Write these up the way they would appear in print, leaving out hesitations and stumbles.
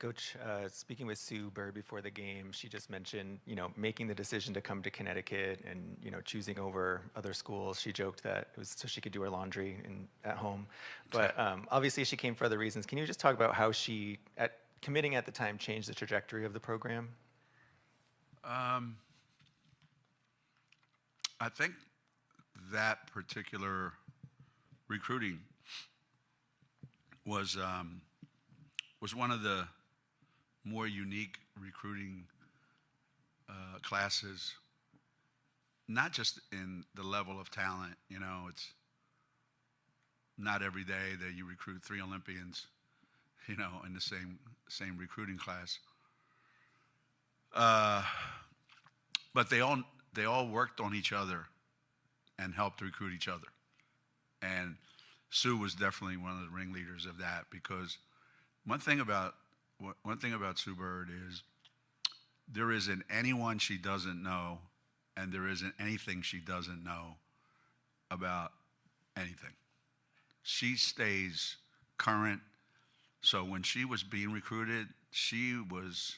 Coach, speaking with Sue Bird before the game, she just mentioned, making the decision to come to Connecticut and, choosing over other schools. She joked that it was so she could do her laundry at home. But obviously she came for other reasons. Can you just talk about how she, committing at the time, changed the trajectory of the program? I think that particular recruiting was one of the more unique recruiting classes, not just in the level of talent. It's not every day that you recruit 3 Olympians, in the same recruiting class. But they all worked on each other and helped recruit each other. And Sue was definitely one of the ringleaders of that, because one thing about Sue Bird is there isn't anyone she doesn't know, and there isn't anything she doesn't know about anything. She stays current. So when she was being recruited, she was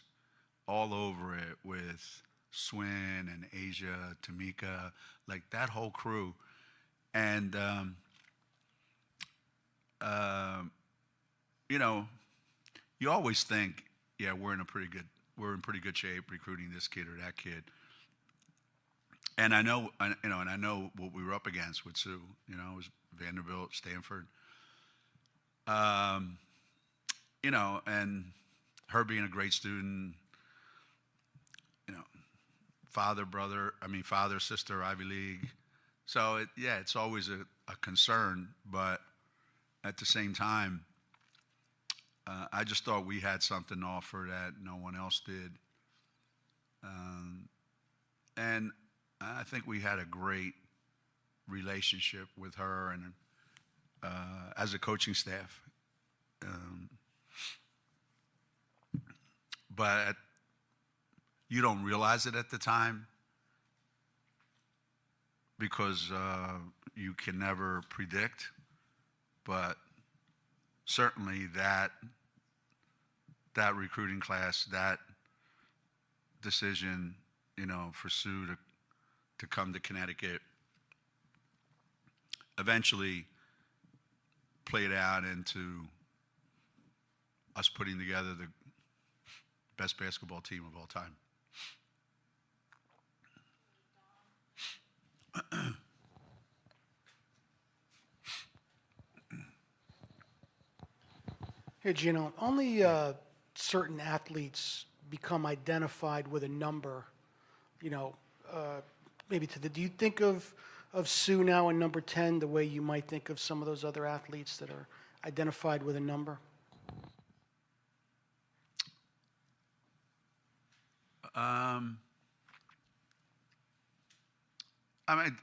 all over it with Swin and Asia, Tamika, like that whole crew. And, you always think, yeah, we're in pretty good shape recruiting this kid or that kid. And I know what we were up against with Sue. It was Vanderbilt, Stanford. And her being a great student, father, sister, Ivy League. So it's always a concern, but at the same time, I just thought we had something to offer that no one else did. And I think we had a great relationship with her and as a coaching staff. But you don't realize it at the time because you can never predict. But certainly that recruiting class, that decision, for Sue to come to Connecticut, eventually played out into us putting together the best basketball team of all time. Hey, Geno, only certain athletes become identified with a number, maybe do you think of Sue now in number 10 the way you might think of some of those other athletes that are identified with a number?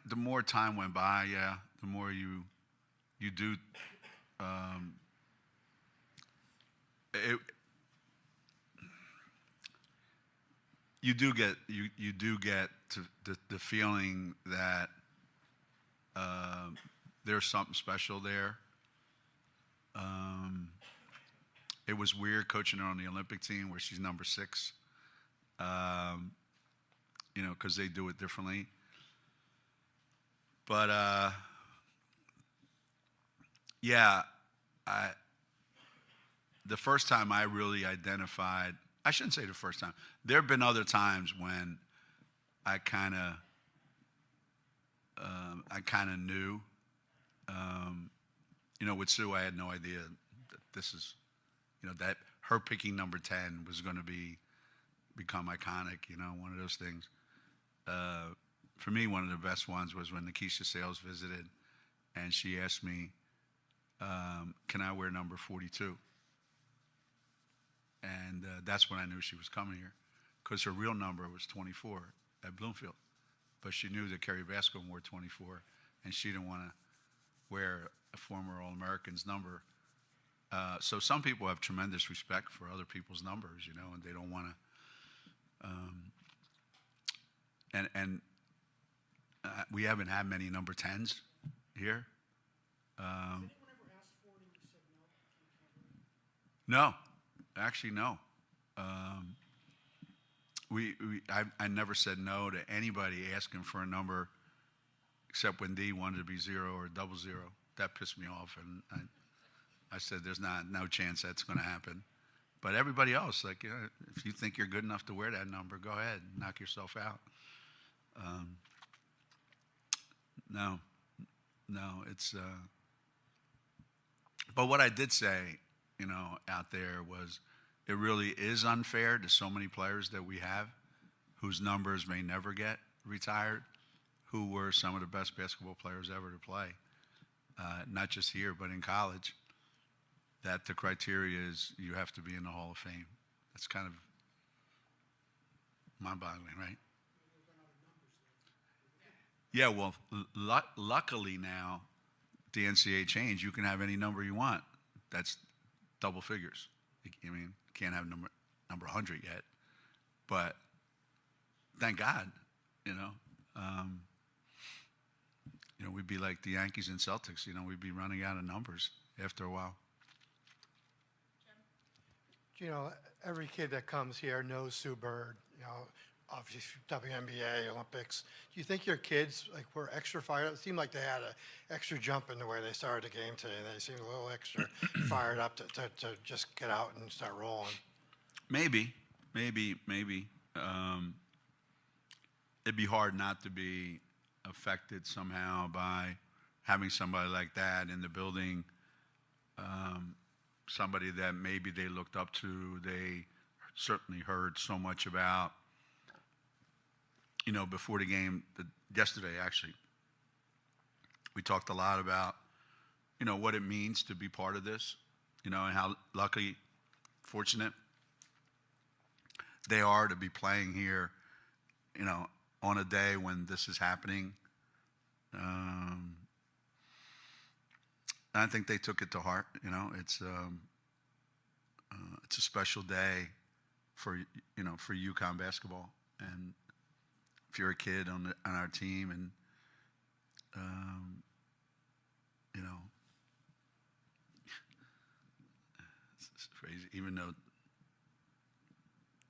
The more time went by, yeah, the more you do. You do get the feeling that there's something special there. It was weird coaching her on the Olympic team where she's number 6, because they do it differently. But the first time I really identified, I shouldn't say the first time. There have been other times when I kind of knew. With Sue, I had no idea that this is, that her picking number 10 was going to become iconic. One of those things. For me, one of the best ones was when Nikisha Sales visited, and she asked me, "Can I wear number 42?" And that's when I knew she was coming here, because her real number was 24 at Bloomfield. But she knew that Kerry Vasco wore 24, and she didn't want to wear a former All-American's number. So some people have tremendous respect for other people's numbers, and they don't want to. We haven't had many number 10s here. Has anyone ever asked for it and you said no? No, actually no. I never said no to anybody asking for a number, except when D wanted to be 0 or 00. That pissed me off, and I said, "There's no chance that's going to happen." But everybody else, like, if you think you're good enough to wear that number, go ahead, knock yourself out. No, it's. But what I did say, out there was, it really is unfair to so many players that we have, whose numbers may never get retired, who were some of the best basketball players ever to play, not just here but in college. That the criteria is you have to be in the Hall of Fame. That's kind of mind-boggling, right? Yeah, well, luckily now, the NCAA changed. You can have any number you want. That's double figures. I mean, can't have number 100 yet, but thank God, we'd be like the Yankees and Celtics. We'd be running out of numbers after a while. Every kid that comes here knows Sue Bird, obviously WNBA, Olympics. Do you think your kids were extra fired up? It seemed like they had an extra jump in the way they started the game today. They seemed a little extra fired up to just get out and start rolling. Maybe. It'd be hard not to be affected somehow by having somebody like that in the building. Somebody that maybe they looked up to, they certainly heard so much about. Before the game, yesterday actually, we talked a lot about, what it means to be part of this, and how lucky, fortunate they are to be playing here, on a day when this is happening. I think they took it to heart. It's a special day for UConn basketball, and if you're a kid on our team, and it's crazy. Even though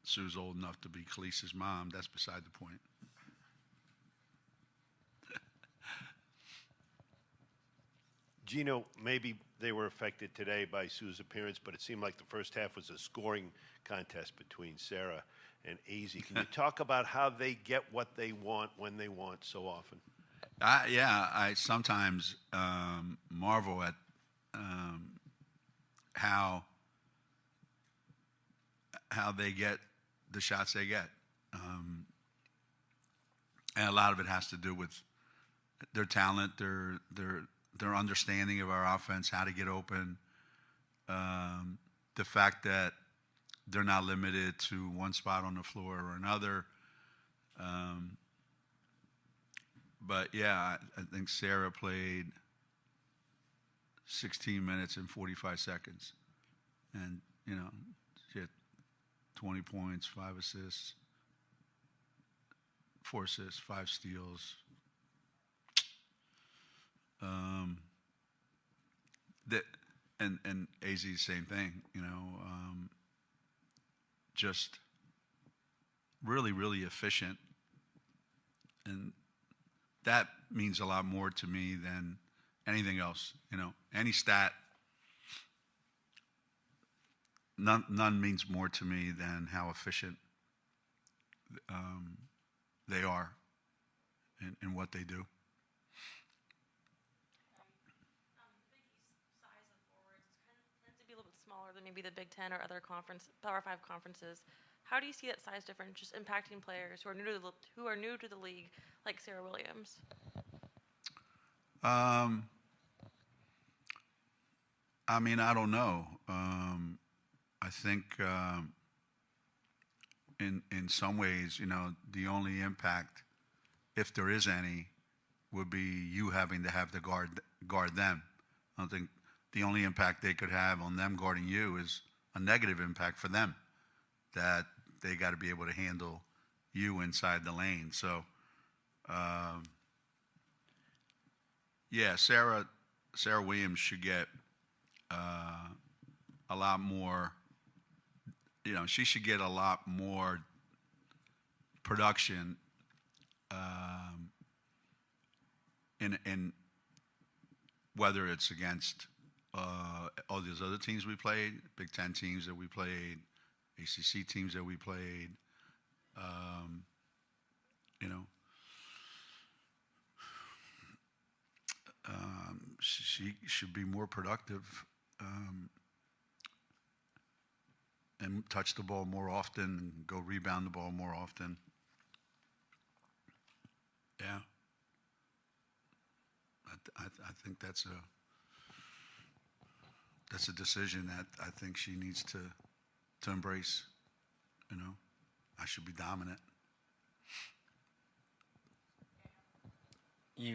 Sue's old enough to be Khalees's mom, that's beside the point. Geno, maybe they were affected today by Sue's appearance, but it seemed like the first half was a scoring contest between Sarah and Azzi. Can you talk about how they get what they want when they want so often? I sometimes marvel at how they get the shots they get, and a lot of it has to do with their talent, their understanding of our offense, how to get open, the fact that they're not limited to one spot on the floor or another. But yeah, I think Sarah played 16 minutes and 45 seconds. And, she had 20 points, 5 assists, 4 assists, 5 steals. And AZ, same thing, just really, really efficient. And that means a lot more to me than anything else. Any stat, none means more to me than how efficient they are in what they do. Than maybe the Big Ten or other Power 5 conferences. How do you see that size difference just impacting players who are new to the league, like Sarah Williams? I don't know. I think in some ways, the only impact, if there is any, would be you having to have to guard them. I don't think the only impact they could have on them guarding you is a negative impact for them, that they got to be able to handle you inside the lane. So, Sarah Williams should get a lot more she should get a lot more production in whether it's against all these other teams we played, Big Ten teams that we played, ACC teams that we played. She should be more productive and touch the ball more often and go rebound the ball more often. Yeah. I think that's a decision that I think she needs to embrace. I should be dominant.